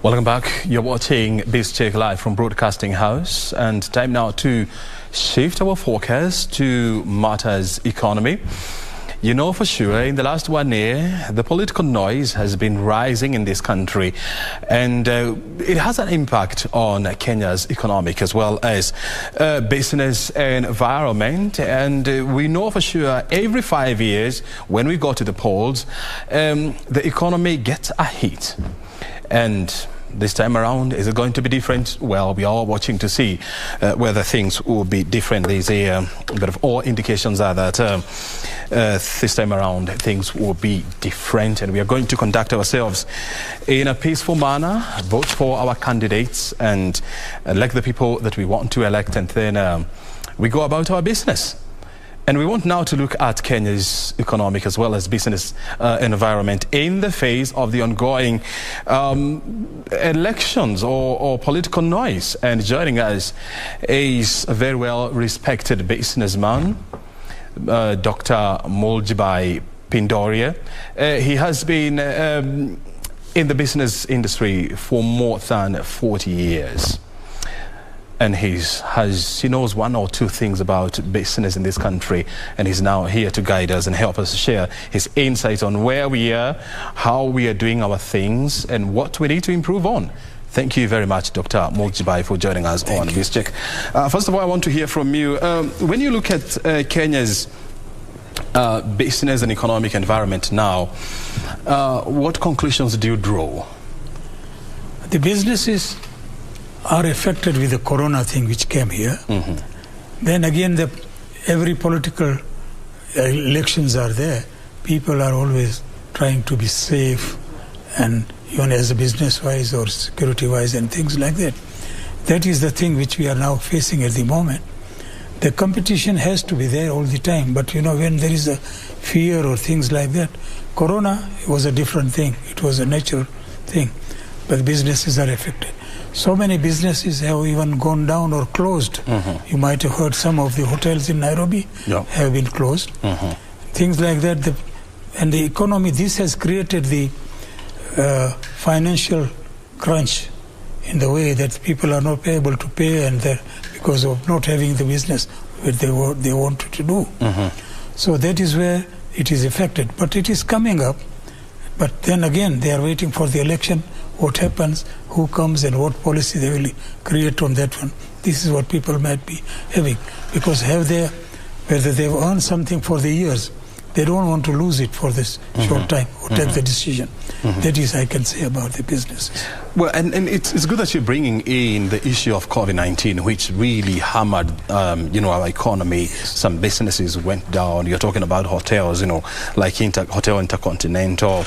Welcome back. You're watching BizCheck live from Broadcasting House, and time now to shift our focus to matters economy. You know for sure, in the last 1 year, the political noise has been rising in this country, and it has an impact on Kenya's economic as well as business environment. And we know for sure every 5 years, when we go to the polls, the economy gets a hit. And this time around, is it going to be different? Well, we are watching to see whether things will be different this year. But all indications are that this time around things will be different, and we are going to conduct ourselves in a peaceful manner, vote for our candidates and elect the people that we want to elect, and then we go about our business. And we want now to look at Kenya's economic as well as business environment in the face of the ongoing elections or political noise. And joining us is a very well respected businessman, Dr. Muljibhai Pindolia. He has been in the business industry for more than 40 years. And he knows one or two things about business in this country, and he's now here to guide us and help us share his insights on where we are, how we are doing our things, and what we need to improve on. Thank you very much, Dr. Muljibhai, for joining us on BizCheck. First of all, I want to hear from you. When you look at Kenya's business and economic environment now, what conclusions do you draw? The businesses are affected with the corona thing which came here. Then again, every political elections are there. People are always trying to be safe, and even as a business-wise or security-wise and things like that. That is the thing which we are now facing at the moment. The competition has to be there all the time, but you know, when there is a fear or things like that, corona was a different thing. It was a natural thing, but businesses are affected. So many businesses have even gone down or closed. You might have heard some of the hotels in Nairobi have been closed. Things like that. And the economy, this has created the financial crunch in the way that people are not able to pay, and because of not having the business that they wanted to do. So that is where it is affected. But it is coming up. But then again, they are waiting for the election. What happens, who comes, and what policy they will create on that one. This is what people might be having. Because whether they've earned something for the years, they don't want to lose it for this short time or take the decision. That is, I can say about the businesses. Well, and it's good that you're bringing in the issue of COVID-19, which really hammered, our economy. Some businesses went down. You're talking about hotels, like Hotel Intercontinental.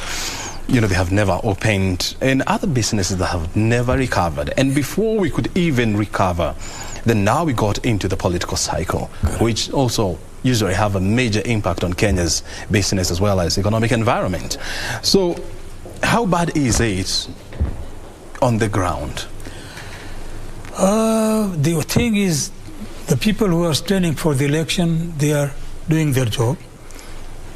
They have never opened, and other businesses that have never recovered. And before we could even recover, then now we got into the political cycle, which also usually have a major impact on Kenya's business as well as economic environment. So how bad is it on the ground? The thing is, the people who are standing for the election, they are doing their job.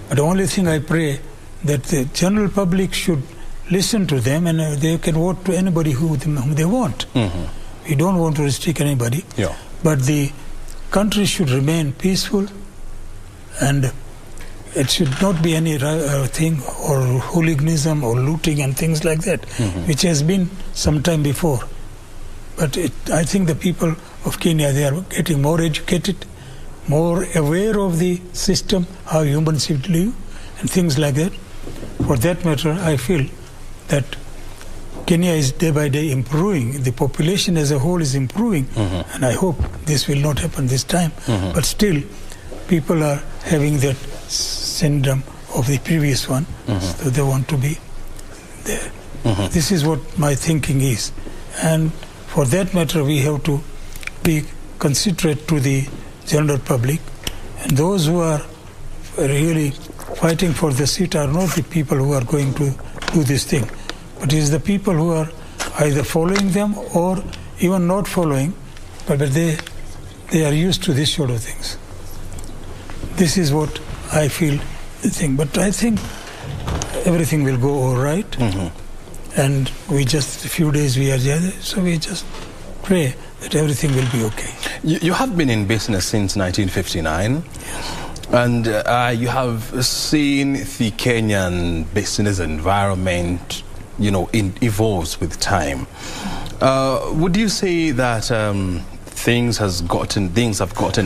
But the only thing I pray that the general public should listen to them, and they can vote to anybody whom they want. We don't want to restrict anybody, but the country should remain peaceful, and it should not be any thing or hooliganism or looting and things like that, which has been some time before. But I think the people of Kenya, they are getting more educated, more aware of the system, how humans should live, and things like that. For that matter, I feel that Kenya is day by day improving. The population as a whole is improving, and I hope this will not happen this time. But still, people are having that syndrome of the previous one, so they want to be there. This is what my thinking is. And for that matter, we have to be considerate to the general public, and those who are really fighting for the seat are not the people who are going to do this thing, but it is the people who are either following them or even not following, but they are used to this sort of things. This is what I feel the thing. But I think everything will go all right. and we just a few days we are there, so we just pray that everything will be okay. You have been in business since 1959. Yes. And you have seen the Kenyan business environment, evolves with time. Would you say that things have gotten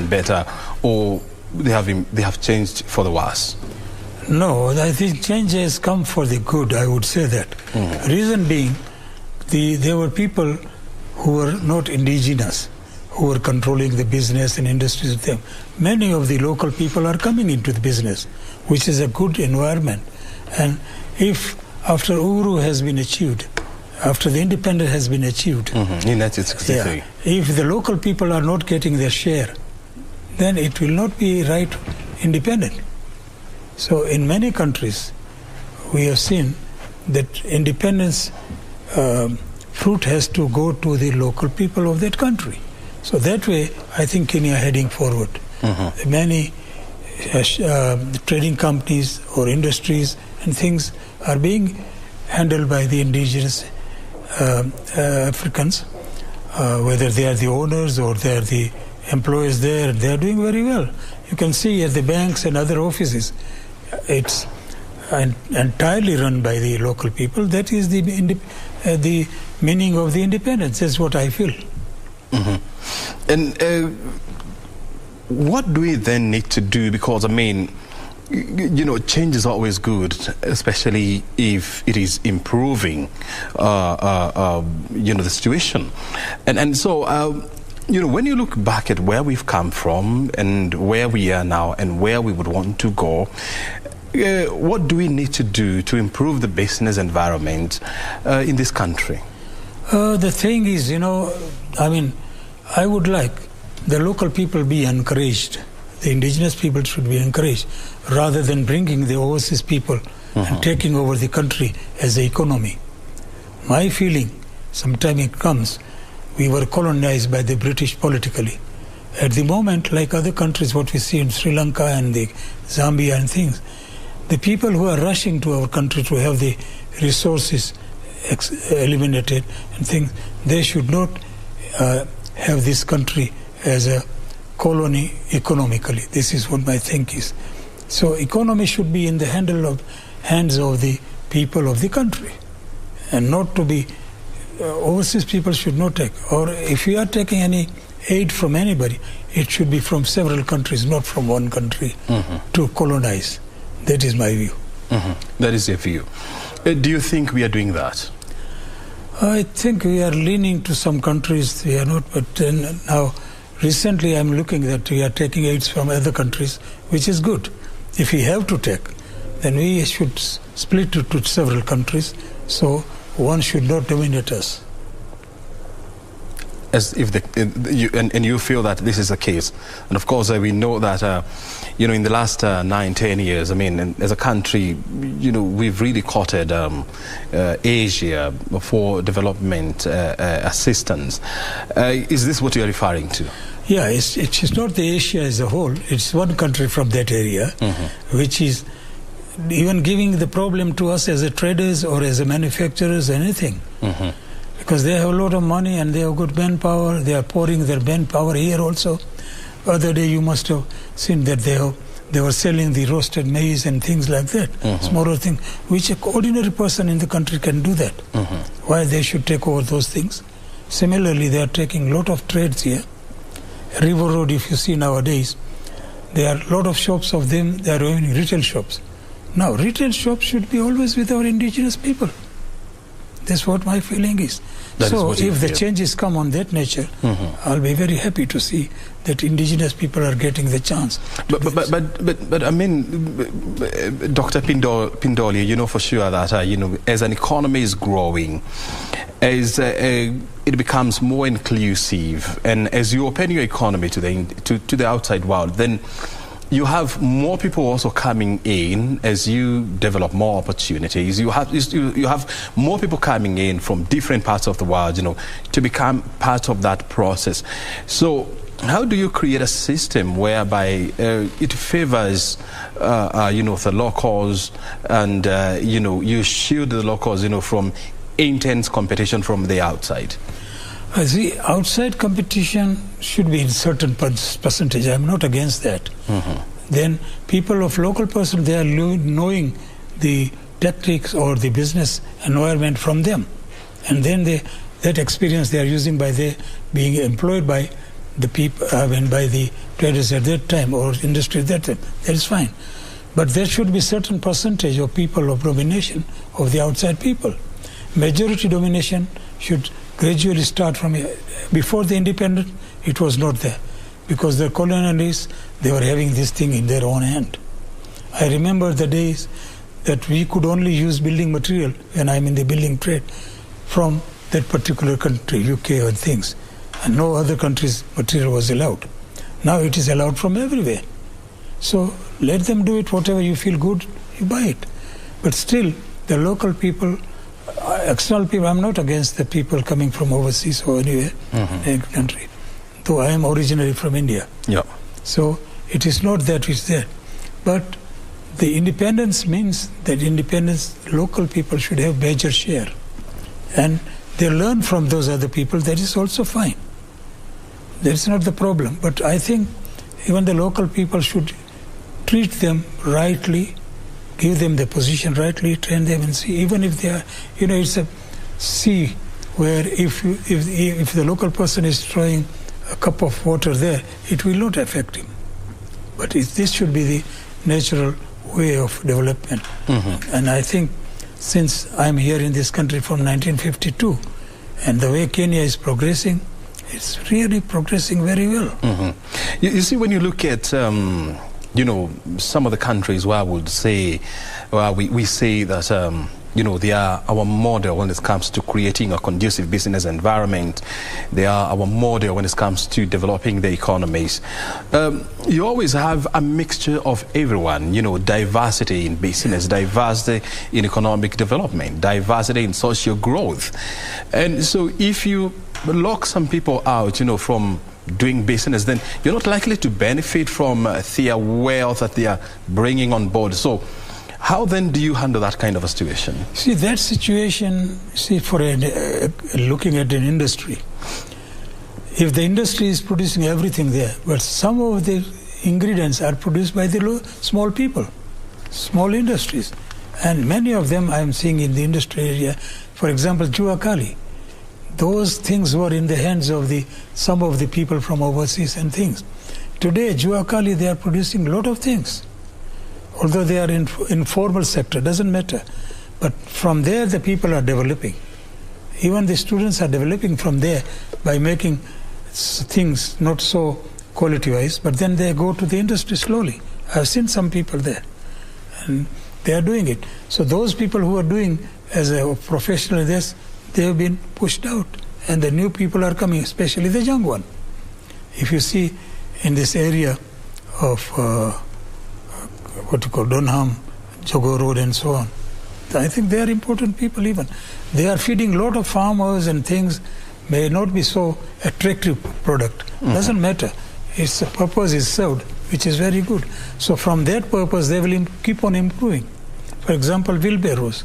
better, or they have changed for the worse? No, I think change has come for the good. I would say that. Reason being, there were people who were not indigenous, who were controlling the business and industries of them. Many of the local people are coming into the business, which is a good environment. And if after Uhuru has been achieved, after the independence has been achieved, in 1963, if the local people are not getting their share, then it will not be right independent. So in many countries, we have seen that independence fruit has to go to the local people of that country. So that way, I think Kenya heading forward. Many trading companies or industries and things are being handled by the indigenous Africans, whether they are the owners or they are the employees there. They are doing very well. You can see at the banks and other offices, it's entirely run by the local people. That is the meaning of the independence. That's what I feel. And what do we then need to do? Because, change is always good, especially if it is improving, the situation. And so, when you look back at where we've come from and where we are now and where we would want to go, what do we need to do to improve the business environment in this country? The thing is, I would like the local people be encouraged. The indigenous people should be encouraged rather than bringing the overseas people and taking over the country as an economy. My feeling, sometime it comes, we were colonized by the British politically. At the moment, like other countries, what we see in Sri Lanka and the Zambia and things, the people who are rushing to our country to have the resources eliminated and things, they should not have this country as a colony economically. This is what my think is. So economy should be in the hands of the people of the country, and not to be overseas people should not take. Or if we are taking any aid from anybody, it should be from several countries, not from one country to colonize. That is my view. That is your view. Do you think we are doing that? I think we are leaning to some countries. We are not, but now recently I'm looking that we are taking aids from other countries, which is good. If we have to take, then we should split it to several countries, so one should not dominate us. As if you feel that this is the case, and of course we know that in the last 9-10 years, as a country, we've really courted Asia for development assistance. Is this what you're referring to? Yeah, it's not the Asia as a whole. It's one country from that area, which is even giving the problem to us as a traders or as a manufacturers, anything. Because they have a lot of money and they have good manpower. They are pouring their manpower here also. Other day you must have seen that they were selling the roasted maize and things like that. Smaller thing, which an ordinary person in the country can do that. Why they should take over those things? Similarly, they are taking a lot of trades here. River Road, if you see nowadays, there are a lot of shops of them. They are owning retail shops. Now, retail shops should be always with our indigenous people. That's what my feeling is. So if the changes come on that nature, I'll be very happy to see that indigenous people are getting the chance. But Dr. Pindolia, for sure that as an economy is growing, as it becomes more inclusive, and as you open your economy to the outside world, then you have more people also coming in as you develop more opportunities. You have more people coming in from different parts of the world, to become part of that process. So how do you create a system whereby it favors, the locals, and you shield the locals, from intense competition from the outside? The outside competition should be in certain percentage. I'm not against that. Then people of local person, they are knowing the tactics or the business environment from them. And then that experience they are using by being employed by the people, by the traders at that time or industry at that time. That is fine. But there should be certain percentage of people of domination of the outside people. Majority domination should gradually start from here. Before the independence, it was not there. Because the colonialists, they were having this thing in their own hand. I remember the days that we could only use building material when I'm in the building trade from that particular country, UK and things. And no other country's material was allowed. Now it is allowed from everywhere. So let them do it, whatever you feel good, you buy it. But still, the local people, external people, I'm not against the people coming from overseas or anywhere in the country. Though I am originally from India. Yeah. So it is not that it's there. But the independence means that local people should have major share. And they learn from those other people, that is also fine. That's not the problem. But I think even the local people should treat them rightly, give them the position rightly, train them and see. Even if they are, it's a sea where if the local person is throwing a cup of water there, it will not affect him. But this should be the natural way of development. And I think since I'm here in this country from 1952, and the way Kenya is progressing, it's really progressing very well. You see, when you look at, some of the countries where I would say, we say that, they are our model when it comes to creating a conducive business environment. They are our model when it comes to developing the economies. You always have a mixture of everyone, diversity in business, diversity in economic development, diversity in social growth. And so if you lock some people out, from doing business, then you're not likely to benefit from their wealth that they are bringing on board. So how then do you handle that kind of a situation? See, that situation, for looking at an industry, if the industry is producing everything there, but some of the ingredients are produced by the small people, small industries. And many of them I'm seeing in the industry area, for example, Juakali. Those things were in the hands of some of the people from overseas and things. Today, Juakali, they are producing a lot of things. Although they are in informal sector, doesn't matter. But from there, the people are developing. Even the students are developing from there by making things not so quality-wise, but then they go to the industry slowly. I've seen some people there, and they are doing it. So those people who are doing as a professional in this, they have been pushed out, and the new people are coming, especially the young one. If you see in this area of Donham, Jogo Road and so on, I think they are important people even. They are feeding a lot of farmers and things, may not be so attractive product. Doesn't matter. Its purpose is served, which is very good. So from that purpose, they will keep on improving. For example, wheelbarrows.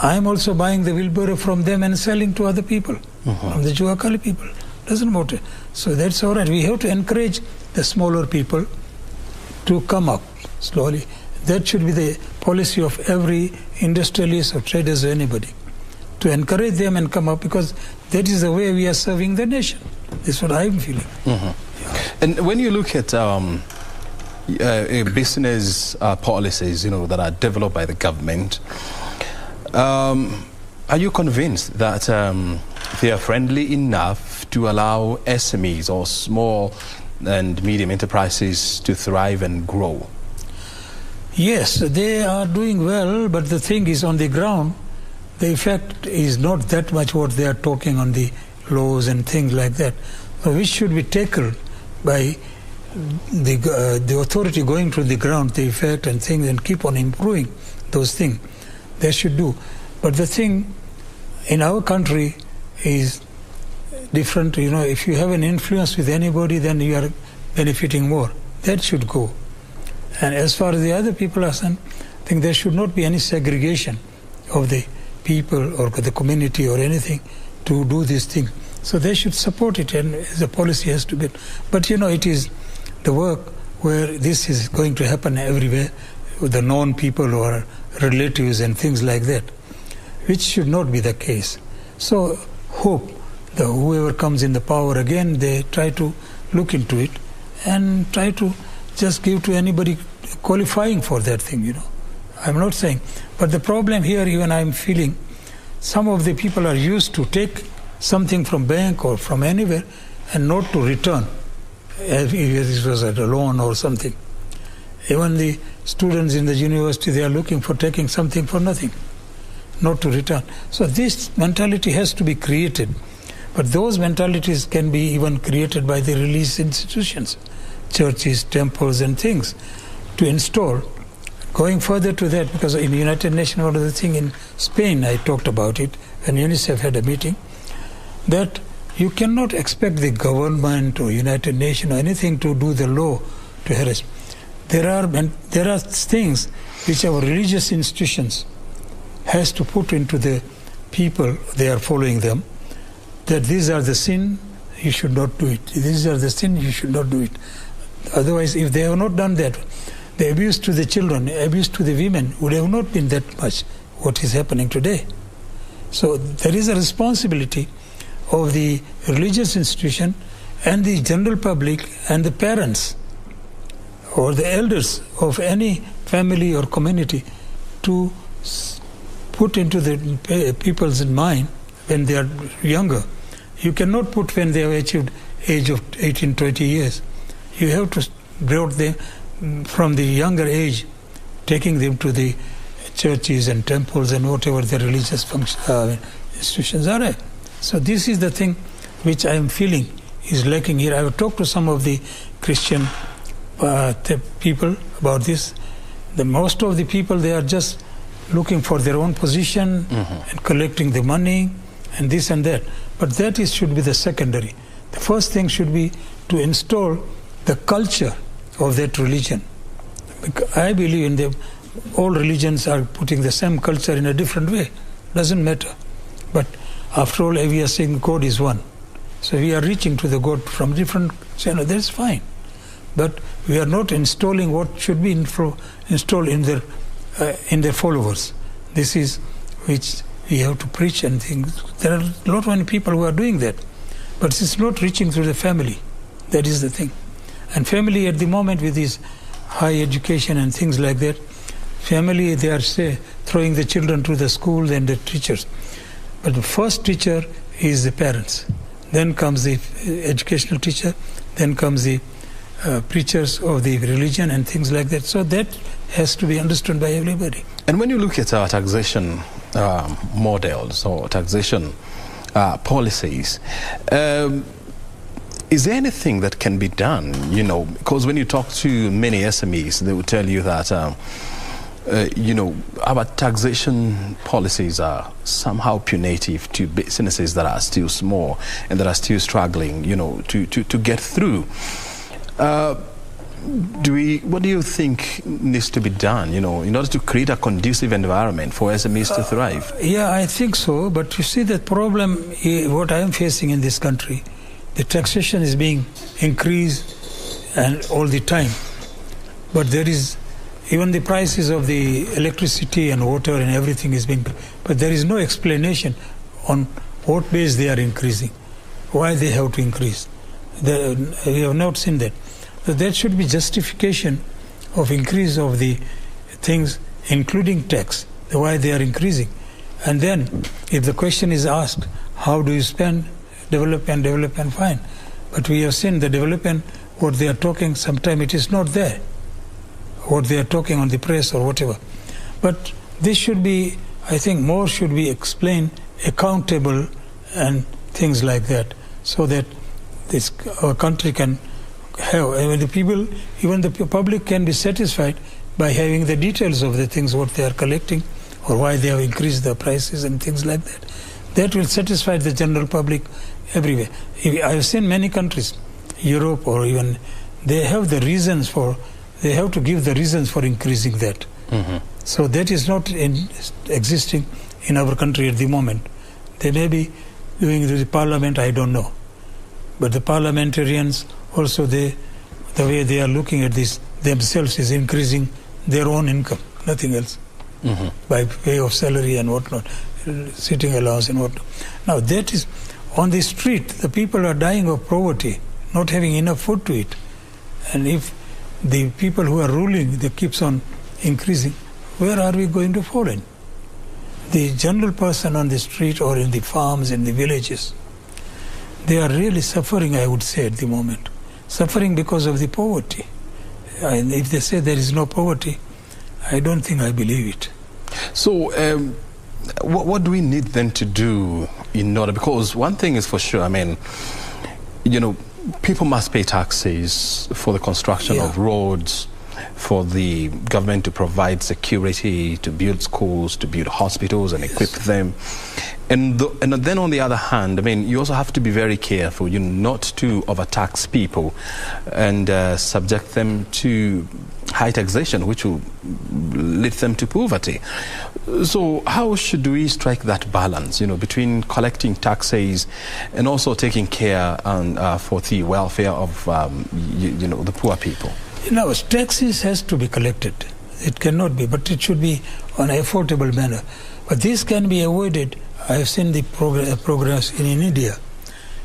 I am also buying the wheelbarrow from them and selling to other people, from the Juakali people. Doesn't matter. So that's all right. We have to encourage the smaller people to come up slowly. That should be the policy of every industrialist or traders or anybody, to encourage them and come up, because that is the way we are serving the nation. That's what I'm feeling. And when you look at business policies, that are developed by the government, are you convinced that they are friendly enough to allow SMEs or small and medium enterprises to thrive and grow? Yes, they are doing well, but the thing is, on the ground, the effect is not that much what they are talking on the laws and things like that, which should be tackled by the authority going to the ground, the effect and things, and keep on improving those things. They should do. But the thing in our country is different. If you have an influence with anybody, then you are benefiting more. That should go. And as far as the other people are concerned, I think there should not be any segregation of the people or the community or anything to do this thing. So they should support it, and the policy has to be. But it is the work where this is going to happen everywhere, with the known people or relatives and things like that, which should not be the case. So hope that whoever comes in the power again, they try to look into it and try to just give to anybody qualifying for that thing, I'm not saying. But the problem here, even I'm feeling, some of the people are used to take something from bank or from anywhere and not to return, if it was a loan or something. Even the students in the university, they are looking for taking something for nothing, not to return. So this mentality has to be created. But those mentalities can be even created by the religious institutions, churches, temples and things, to install. Going further to that, because in the United Nations, one of the things in Spain, I talked about it, when UNICEF had a meeting, that you cannot expect the government or United Nations or anything to do the law to harass. There are things which our religious institutions has to put into the people, they are following them, that these are the sin, you should not do it. These are the sin, you should not do it. Otherwise, if they have not done that, the abuse to the children, abuse to the women would have not been that much what is happening today. So there is a responsibility of the religious institution and the general public and the parents or the elders of any family or community to put into the people's mind when they are younger. You cannot put when they have achieved age of 18, 20 years. You have to bring them from the younger age, taking them to the churches and temples and whatever the religious institutions are. So this is the thing which I am feeling is lacking here. I have talked to some of the Christian people about this. The most of the people, they are just looking for their own position and collecting the money and this and that. But that should be the secondary. The first thing should be to install the culture of that religion. I believe in all religions are putting the same culture in a different way. Doesn't matter. But after all, we are saying God is one. So we are reaching to the God from different channels. That's fine. But we are not installing what should be installed in their followers. This is which we have to preach and things. There are not many people who are doing that. But it's not reaching through the family. That is the thing. And family at the moment with this high education and things like that, family, they are throwing the children to the school and the teachers. But the first teacher is the parents. Then comes the educational teacher. Then comes the preachers of the religion and things like that. So that has to be understood by everybody. And when you look at our taxation models or taxation policies, is there anything that can be done? Because when you talk to many SMEs, they will tell you that our taxation policies are somehow punitive to businesses that are still small and that are still struggling, to get through. What do you think needs to be done, in order to create a conducive environment for SMEs to thrive? Yeah, I think so. But you see, the problem, what I am facing in this country, the taxation is being increased and all the time. But there is, even the prices of the electricity and water and everything is being, but there is no explanation on what base they are increasing, why they have to increase. We have not seen that. So that should be justification of increase of the things, including tax, why they are increasing. And then, if the question is asked, how do you spend, develop and fine. But we have seen the development, what they are talking, sometimes it is not there. What they are talking on the press or whatever. But this should be, I think more should be explained, accountable and things like that, so that our country can have, and the people, even the public can be satisfied by having the details of the things what they are collecting or why they have increased the prices and things like that. That will satisfy the general public everywhere. I have seen many countries, Europe or even, they have the reasons for, they have to give the reasons for increasing that. So that is not existing in our country at the moment. They may be doing the parliament, I don't know. But the parliamentarians also, the way they are looking at this themselves is increasing their own income, nothing else, by way of salary and whatnot, sitting allowance and whatnot. Now that is, on the street, the people are dying of poverty, not having enough food to eat. And if the people who are ruling, they keeps on increasing, where are we going to fall in? The general person on the street or in the farms, in the villages, they are really suffering, I would say, at the moment. Suffering because of the poverty. And if they say there is no poverty, I don't think I believe it. So, what do we need then to do in order? Because one thing is for sure, I mean, people must pay taxes for the construction of roads, for the government to provide security, to build schools, to build hospitals and equip them. And then on the other hand, I mean, you also have to be very careful, not to overtax people and subject them to high taxation, which will lead them to poverty. So how should we strike that balance, between collecting taxes and also taking care for the welfare of, the poor people? Taxes has to be collected. It cannot be, but it should be on an affordable manner. But this can be avoided. I have seen the progress in India.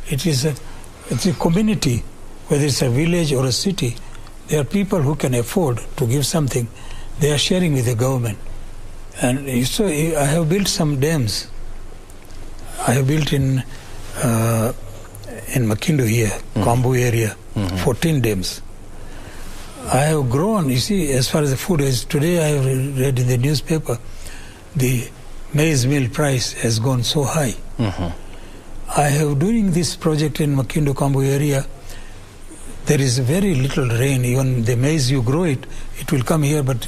It's a community, whether it's a village or a city. There are people who can afford to give something. They are sharing with the government. And so I have built some dams. I have built in Makindo here, Kambu area, 14 dams. I have grown, as far as the food is. Today I have read in the newspaper, the maize meal price has gone so high. I have doing this project in Makindo Kambu area. There is very little rain. Even the maize, you grow it, it will come here, but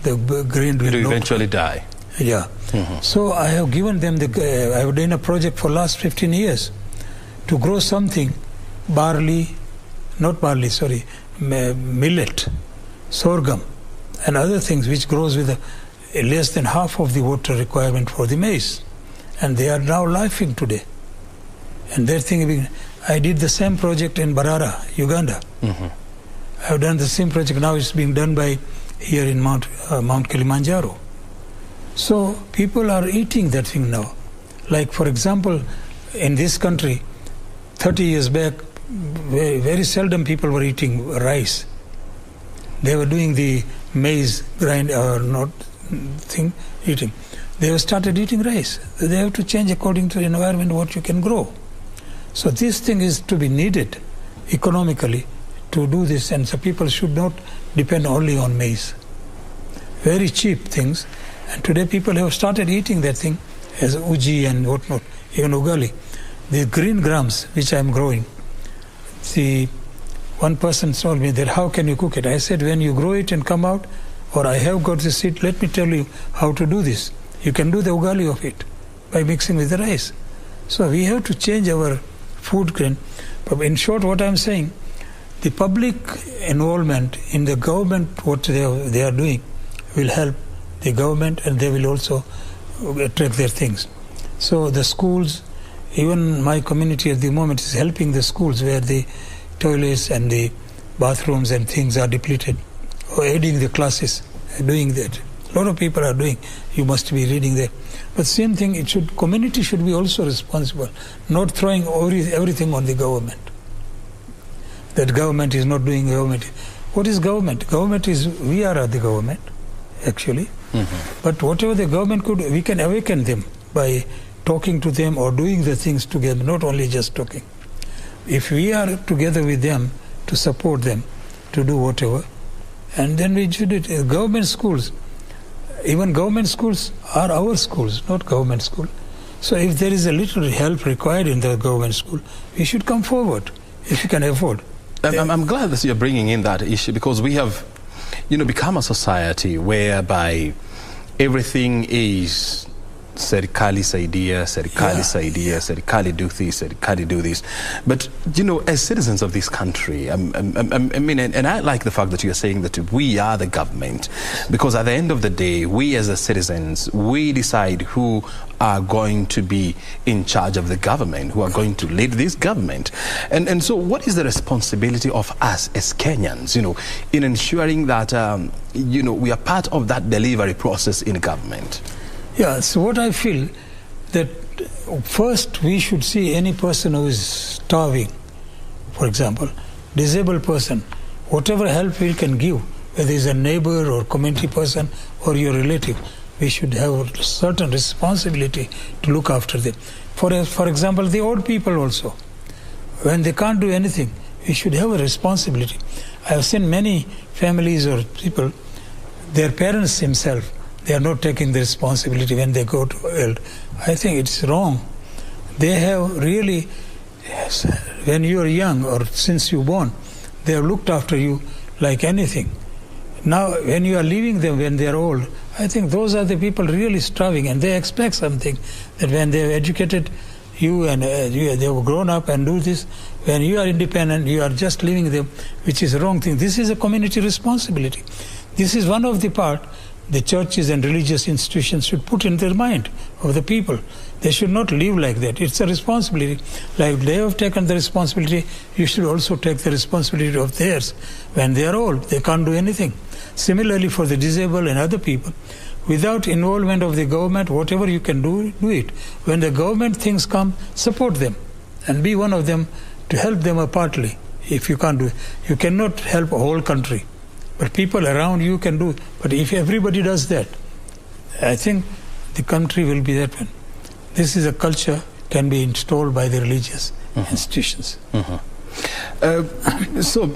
the grain will eventually die. Yeah. So I have given them I have done a project for last 15 years to grow something, millet, sorghum, and other things which grows with less than half of the water requirement for the maize. And they are now laughing today. And they're thinking, I did the same project in Barara, Uganda. I have done the same project. Now it's being done here in Mount Kilimanjaro. So people are eating that thing now. Like, for example, in this country, 30 years back, very, very seldom people were eating rice. They were doing the maize grind or not eating. They have started eating rice. They have to change according to the environment what you can grow. So this thing is to be needed economically to do this, and so people should not depend only on maize. Very cheap things, and today people have started eating that thing as uji and whatnot, even ugali. The green grams which I am growing, one person told me that how can you cook it? I said, when you grow it and come out, or I have got the seed, let me tell you how to do this. You can do the ugali of it by mixing with the rice. So we have to change our food grain. But in short, what I'm saying, the public involvement in the government, what they are doing, will help the government, and they will also attract their things. So the schools, even my community at the moment is helping the schools where the toilets and the bathrooms and things are depleted, or aiding the classes, doing that. A lot of people are doing. You must be reading there. But same thing, community should be also responsible, not throwing everything on the government. That government is not doing government. What is government? Government is, we are the government, actually. But whatever the government could, we can awaken them by talking to them or doing the things together, not only just talking. If we are together with them to support them to do whatever, and then we should do it. Government schools, even government schools are our schools, not government school. So if there is a little help required in the government school, we should come forward if you can afford. I'm glad that you're bringing in that issue, because we have, become a society whereby everything is serikali saidia, serikali saidia, serikali do this, serikali do this. But, you know, as citizens of this country, I mean, and I like the fact that you're saying that we are the government, because at the end of the day, we as the citizens, we decide who are going to be in charge of the government, who are going to lead this government. And so what is the responsibility of us as Kenyans, you know, in ensuring that, you know, we are part of that delivery process in government? Yeah, so what I feel that first we should see any person who is starving, for example, disabled person, whatever help we can give, whether it's a neighbor or community person or your relative, we should have a certain responsibility to look after them. For example, the old people also, when they can't do anything, we should have a responsibility. I have seen many families or people, their parents themselves, they are not taking the responsibility when they go to old. I think it's wrong. They have really, when you are young or since you were born, they have looked after you like anything. Now, when you are leaving them when they are old, I think those are the people really starving, and they expect something, that when they have educated you and they have grown up and do this, when you are independent, you are just leaving them, which is a wrong thing. This is a community responsibility. This is one of the part the churches and religious institutions should put in their mind of the people. They should not live like that. It's a responsibility. Like they have taken the responsibility, you should also take the responsibility of theirs. When they are old, they can't do anything. Similarly for the disabled and other people, without involvement of the government, whatever you can do it. When the government things come, support them and be one of them to help them partly. If you can't do it, you cannot help a whole country. But people around you can do. But if everybody does that, I think the country will be that one. This is a culture can be installed by the religious institutions. So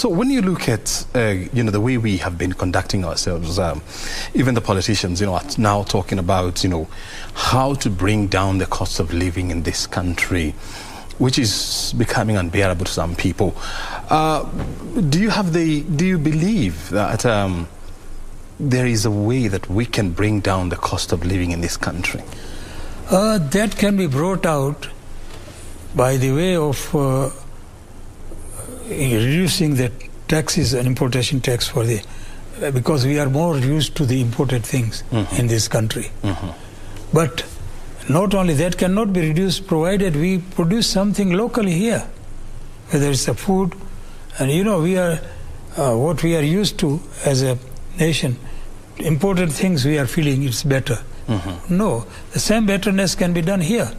when you look at you know, the way we have been conducting ourselves, even the politicians, you know, are now talking about, you know, how to bring down the cost of living in this country, which is becoming unbearable to some people. Do you believe that there is a way that we can bring down the cost of living in this country? That can be brought out by the way of reducing the taxes and importation tax for the, because we are more used to the imported things in this country. But not only that cannot be reduced, provided we produce something locally here, whether it's a food, and you know, we are what we are used to as a nation, imported things we are feeling it's better. No, the same betterness can be done here.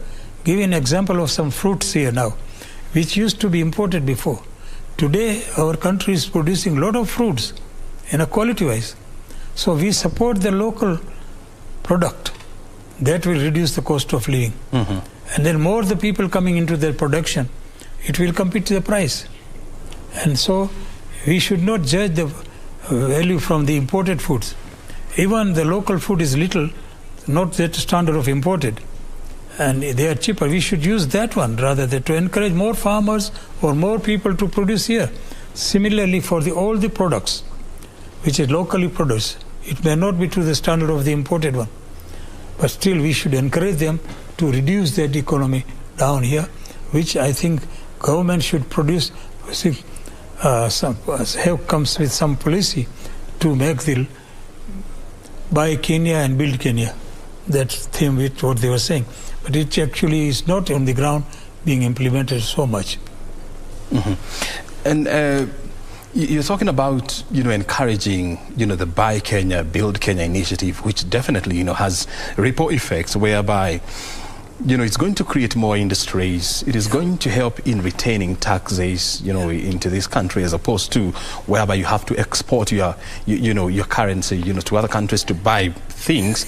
Give an example of some fruits here now, which used to be imported before. Today, our country is producing a lot of fruits in a quality-wise. So we support the local product. That will reduce the cost of living. And then more the people coming into their production, it will compete to the price. And so we should not judge the value from the imported foods. Even the local food is little, not that standard of imported. And they are cheaper. We should use that one rather than to encourage more farmers or more people to produce here. Similarly for all the products which is locally produced, it may not be to the standard of the imported one. But still we should encourage them to reduce that economy down here, which I think government should produce, comes with some policy to make the buy Kenya and build Kenya. That's theme with what they were saying. But it actually is not on the ground being implemented so much. And you're talking about, you know, encouraging, you know, the Buy Kenya, Build Kenya initiative, which definitely, you know, has ripple effects whereby, you know, it's going to create more industries. It is going to help in retaining taxes, you know, into this country, as opposed to whereby you have to export your, you know, your currency, you know, to other countries to buy things.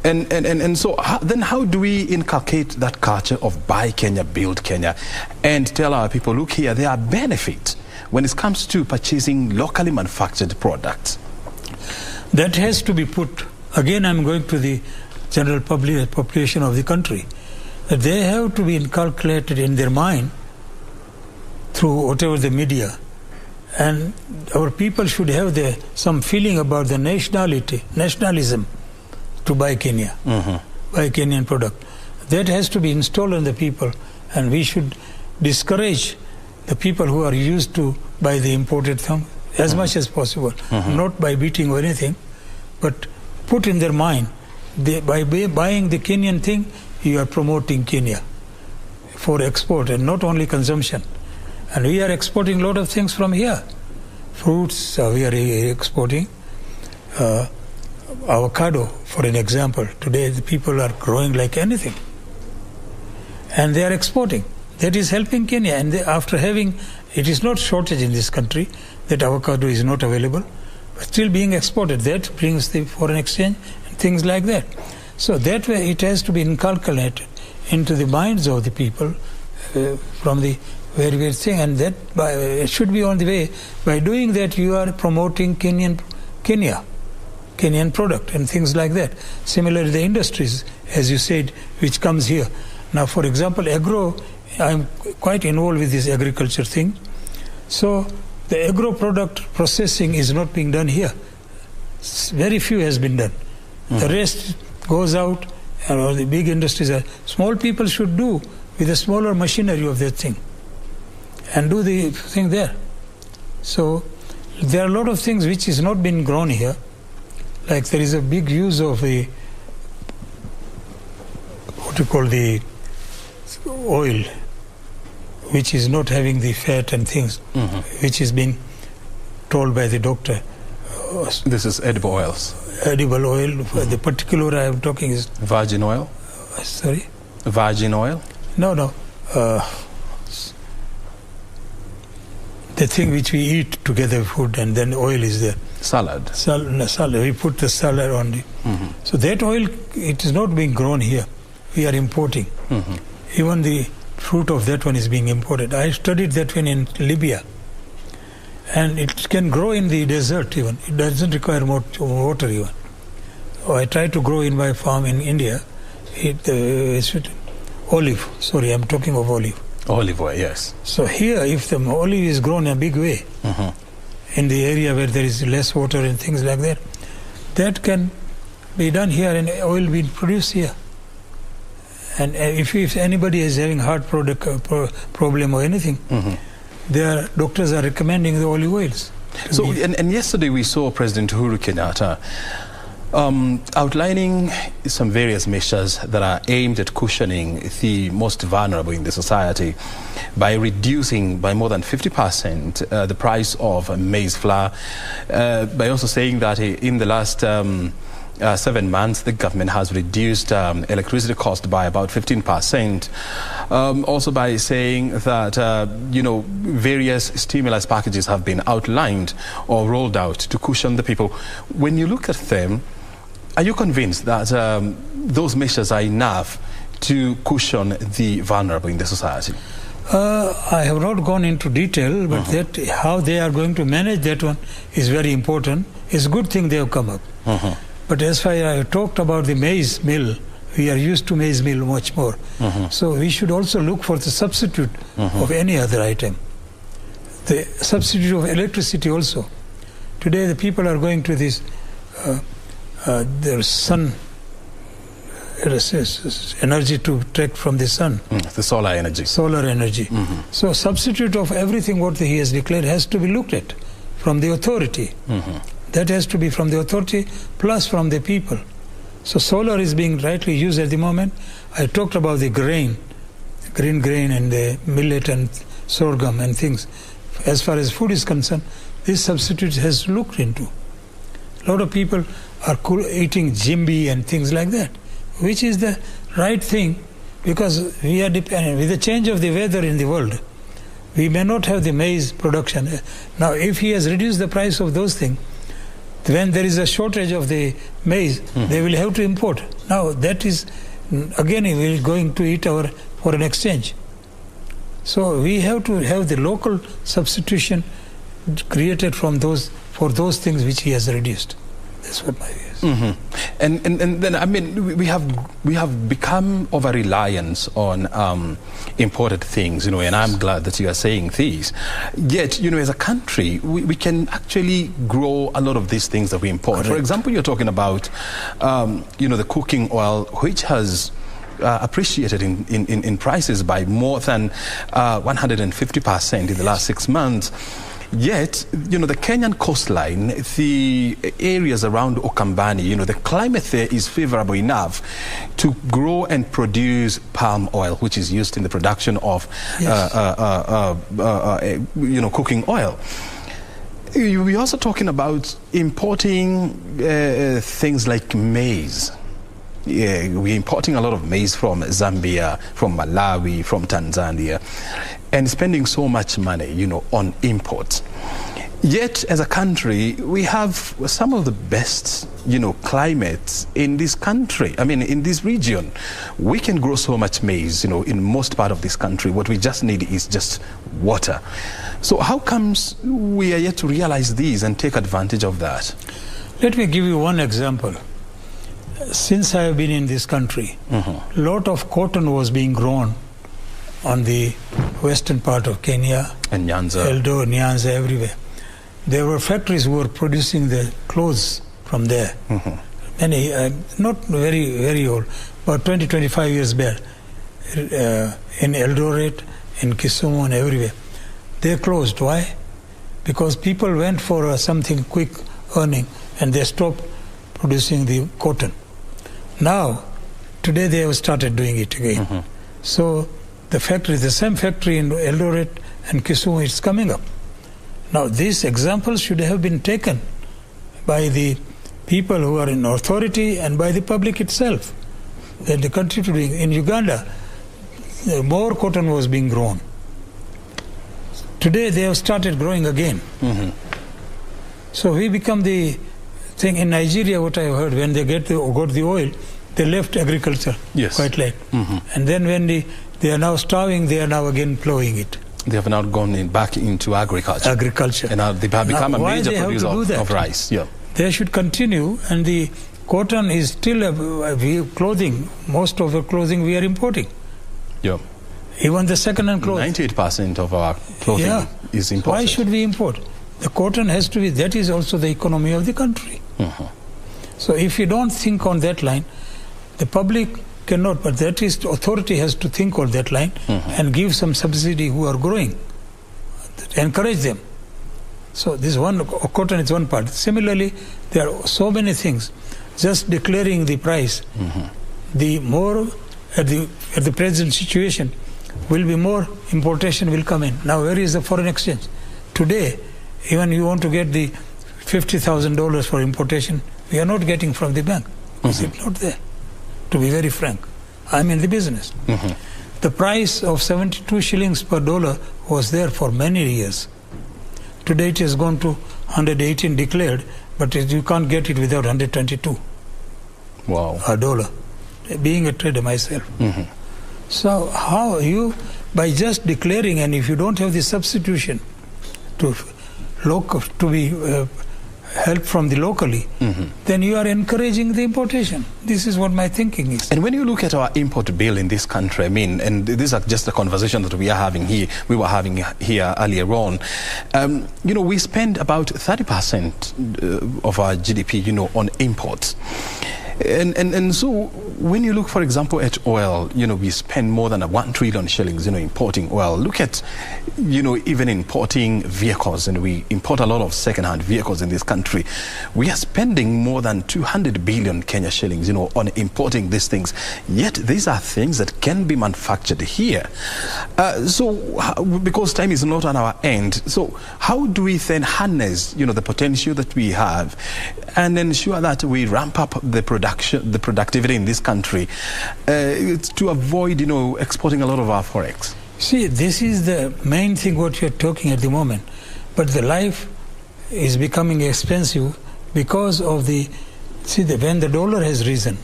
And so then how do we inculcate that culture of Buy Kenya, Build Kenya, and tell our people, look here, there are benefits when it comes to purchasing locally manufactured products? That has to be put. Again, I'm going to the general population of the country. That they have to be inculcated in their mind through whatever the media. And our people should have some feeling about the nationalism, to buy Kenya, buy Kenyan product. That has to be installed on the people, and we should discourage the people who are used to buy the imported thing as much as possible, not by beating or anything, but put in their mind, by buying the Kenyan thing, you are promoting Kenya for export and not only consumption. And we are exporting a lot of things from here. Fruits, we are exporting. Avocado, for an example. Today the people are growing like anything. And they are exporting. That is helping Kenya. And after having, it is not shortage in this country, that avocado is not available, but still being exported. That brings the foreign exchange and things like that. So that way it has to be inculcated into the minds of the people from the very thing, and that it should be on the way. By doing that, you are promoting Kenyan product and things like that. Similarly, the industries, as you said, which comes here. Now, for example, I'm quite involved with this agriculture thing. So the agro product processing is not being done here. Very few has been done. The rest goes out, and all the big industries are. Small people should do with a smaller machinery of that thing and do the thing there. So there are a lot of things which is not been grown here. Like there is a big use of the oil, which is not having the fat and things, which is being told by the doctor. This is edible oils. Edible oil. The particular I am talking is virgin oil. Sorry. Virgin oil. No. The thing which we eat together with food, and then oil is there. Salad. Salad. We put the salad on the. So that oil, it is not being grown here. We are importing. Even the fruit of that one is being imported. I studied that one in Libya. And it can grow in the desert even. It doesn't require much water even. So I tried to grow in my farm in India. Olive. Sorry, I'm talking of olive. Olive oil, yes. So here, if the olive is grown in a big way, in the area where there is less water and things like that, that can be done here and oil be produced here. And if anybody is having heart problem or anything, their doctors are recommending the olive oils. So, and yesterday we saw President Uhuru Kenyatta outlining some various measures that are aimed at cushioning the most vulnerable in the society by reducing by more than 50% the price of maize flour, by also saying that in the last 7 months, the government has reduced electricity cost by about 15%. Also by saying that, various stimulus packages have been outlined or rolled out to cushion the people. When you look at them, are you convinced that those measures are enough to cushion the vulnerable in the society? I have not gone into detail, but that how they are going to manage that one is very important. It's a good thing they have come up. But as far as I talked about the maize mill, we are used to maize mill much more. So we should also look for the substitute of any other item. The substitute of electricity also. Today the people are going to this, their sun, energy to take from the sun. The solar energy. Solar energy. So substitute of everything what he has declared has to be looked at from the authority. That has to be from the authority plus from the people. So solar is being rightly used at the moment. I talked about the green grain and the millet and sorghum and things. As far as food is concerned, this substitute has looked into. A lot of people are eating jimbi and things like that, which is the right thing, because we are dependent. With the change of the weather in the world, we may not have the maize production. Now, if he has reduced the price of those things, when there is a shortage of the maize, they will have to import. Now, that is, again, we are going to eat our foreign exchange. So we have to have the local substitution created for those things which he has reduced. That's what my view is. And then, I mean, we have become over-reliant on imported things, you know, and I'm glad that you are saying these. Yet, you know, as a country, we can actually grow a lot of these things that we import. Correct. For example, you're talking about, you know, the cooking oil, which has appreciated in prices by more than 150% in the last 6 months. Yet, you know, the Kenyan coastline, the areas around Ukambani, you know, the climate there is favorable enough to grow and produce palm oil, which is used in the production of, yes, you know, cooking oil. We're also talking about importing things like maize. Yeah, we're importing a lot of maize from Zambia, from Malawi, from Tanzania, and spending so much money, you know, on imports. Yet, as a country, we have some of the best, you know, climates in this country. I mean, in this region, we can grow so much maize, you know, in most part of this country. What we just need is just water. So how comes we are yet to realize these and take advantage of that? Let me give you one example. Since I have been in this country, a lot of cotton was being grown on the western part of Kenya, and Nyanza, Eldo, Nyanza, everywhere. There were factories who were producing the clothes from there. Many, not very, very old, but 20, 25 years back, in Eldoret, in Kisumu, and everywhere. They closed. Why? Because people went for something quick earning, and they stopped producing the cotton. Now, today they have started doing it again. So the factory, the same factory in Eldoret and Kisumu, is coming up. Now, these examples should have been taken by the people who are in authority and by the public itself. That the country to doing. In Uganda, more cotton was being grown. Today they have started growing again. So we become the thing. In Nigeria, what I heard, when they got the oil, they left agriculture quite late. And then when they are now starving, they are now again plowing it. They have now gone back into agriculture. And now they have become a major producer of rice. Yeah. They should continue, and the cotton is still clothing. Most of the clothing we are importing. Yeah. Even the second-hand clothing. 98% of our clothing is imported. Why should we import? The cotton has to be, that is also the economy of the country. So if you don't think on that line, the public cannot, but that is, authority has to think on that line and give some subsidy who are growing, encourage them. So this one, cotton is one part. Similarly, there are so many things. Just declaring the price, the more at the present situation will be more importation will come in. Now, where is the foreign exchange? Today, even you want to get the $50,000 for importation, we are not getting from the bank because it's not there. To be very frank, I'm in the business. The price of 72 shillings per dollar was there for many years. Today it has gone to 118 declared, but you can't get it without 122. Wow. A dollar. Being a trader myself. So how you, by just declaring, and if you don't have the substitution to be help from the locally, then you are encouraging the importation. This is what my thinking is. And when you look at our import bill in this country, I mean, and this is just a conversation that we are having here, we were having here earlier on, you know, we spend about 30% of our GDP, you know, on imports. And so when you look, for example, at oil, you know, we spend more than 1 trillion shillings, you know, importing oil. Look at, you know, even importing vehicles, and we import a lot of second-hand vehicles in this country. We are spending more than 200 billion Kenya shillings, you know, on importing these things. Yet these are things that can be manufactured here. So because time is not on our end, so how do we then harness, you know, the potential that we have and ensure that we ramp up the productivity in this country to avoid, you know, exporting a lot of our forex? See, this is the main thing what you're talking at the moment. But the life is becoming expensive because of the, see, when the dollar has risen,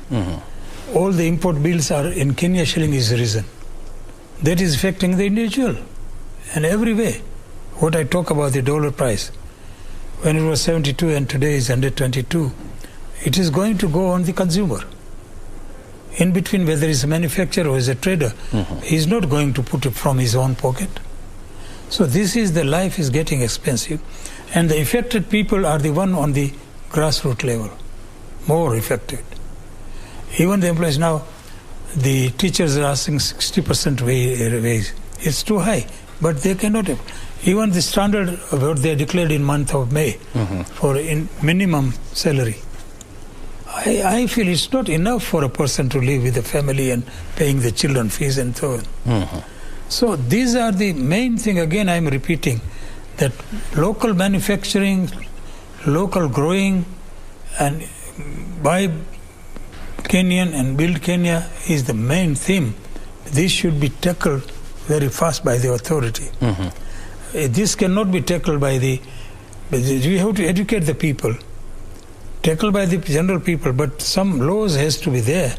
all the import bills are in Kenya shilling is risen. That is affecting the individual and every way. What I talk about the dollar price, when it was 72 and today is 122, it is going to go on the consumer. In between, whether it's a manufacturer or is a trader, he's not going to put it from his own pocket. So this is the life is getting expensive, and the affected people are the one on the grassroots level, more affected. Even the employees now, the teachers are asking 60% wage. It's too high, but they cannot. Even the standard what they declared in month of May for in minimum salary. I feel it's not enough for a person to live with a family and paying the children fees and so on. So these are the main thing. Again, I'm repeating that local manufacturing, local growing, and buy Kenyan and build Kenya is the main theme. This should be tackled very fast by the authority. This cannot be tackled by the... We have to educate the people, tackled by the general people, but some laws has to be there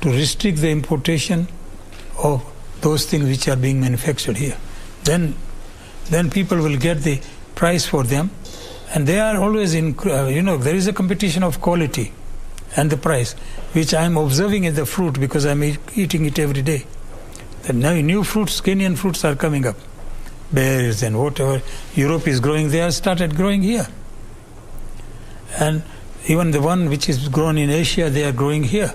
to restrict the importation of those things which are being manufactured here. Then people will get the price for them, and they are always in, there is a competition of quality and the price, which I am observing in the fruit because I am eating it every day. The new fruits, Kenyan fruits are coming up. Berries and whatever Europe is growing, they have started growing here. And even the one which is grown in Asia, they are growing here.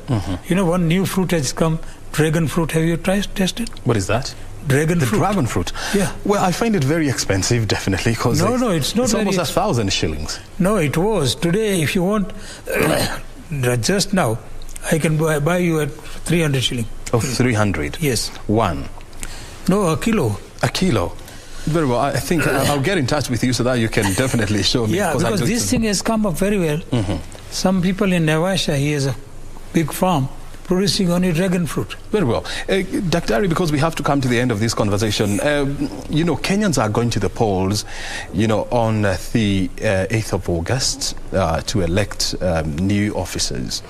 One new fruit has come, dragon fruit. Have you tested? What is that? Dragon fruit. The dragon fruit? Yeah. Well, I find it very expensive, definitely. Cause no, it's not. It's almost 1,000 shillings. No, it was. Today, if you want, just now, I can buy you at 300 shilling. Oh, 300? Yes. One? No, a kilo. A kilo? Very well. I think I'll get in touch with you so that you can definitely show me. Yeah, because this thing has come up very well. Some people in Naivasha, he has a big farm producing only dragon fruit. Very well. Dr. Ari, because we have to come to the end of this conversation, Kenyans are going to the polls, on the 8th of August to elect new officers.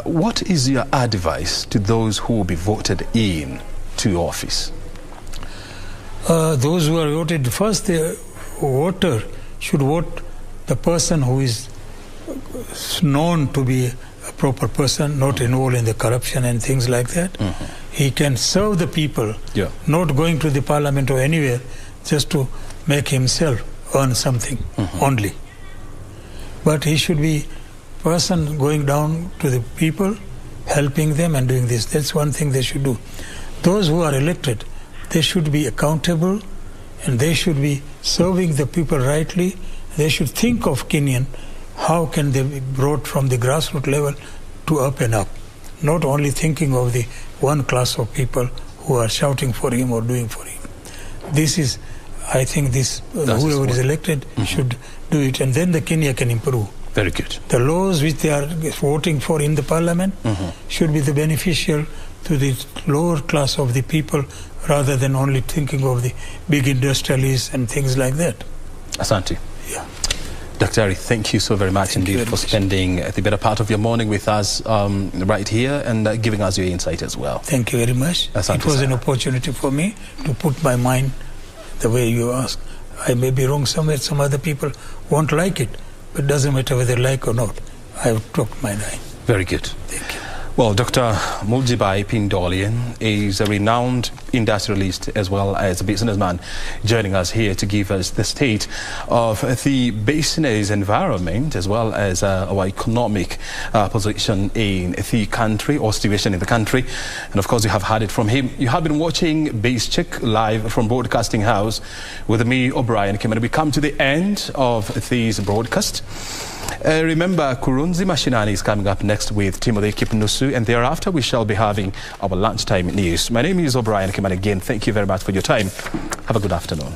What is your advice to those who will be voted in to office? Those who are voted, first the voter should vote the person who is known to be a proper person, not involved in the corruption and things like that. He can serve the people, not going to the parliament or anywhere just to make himself earn something only. But he should be a person going down to the people, helping them and doing this. That's one thing they should do. Those who are elected, they should be accountable and they should be serving the people rightly. They should think of Kenyan, how can they be brought from the grassroots level to up and up. Not only thinking of the one class of people who are shouting for him or doing for him. This is, I think whoever is elected should do it, and then the Kenya can improve. Very good. The laws which they are voting for in the parliament should be the beneficial to the lower class of the people rather than only thinking of the big industrialists and things like that. Asante. Yeah. Dr. Ari, thank you so very much indeed for spending the better part of your morning with us right here and giving us your insight as well. Thank you very much. Asante, it was an opportunity for me to put my mind the way you asked. I may be wrong somewhere, some other people won't like it, but it doesn't matter whether they like or not. I have talked my line. Very good. Thank you. Well, Dr. Muljibhai Pindolia is a renowned industrialist as well as a businessman, joining us here to give us the state of the business environment as well as our economic position in the country or situation in the country. And of course, you have heard it from him. You have been watching Base Check live from Broadcasting House with me, O'Brien Kimani. We come to the end of this broadcast. Remember, Kurunzi Mashinani is coming up next with Timothy Kipnusu, and thereafter we shall be having our lunchtime news. My name is O'Brien Kimani. Again, thank you very much for your time. Have a good afternoon.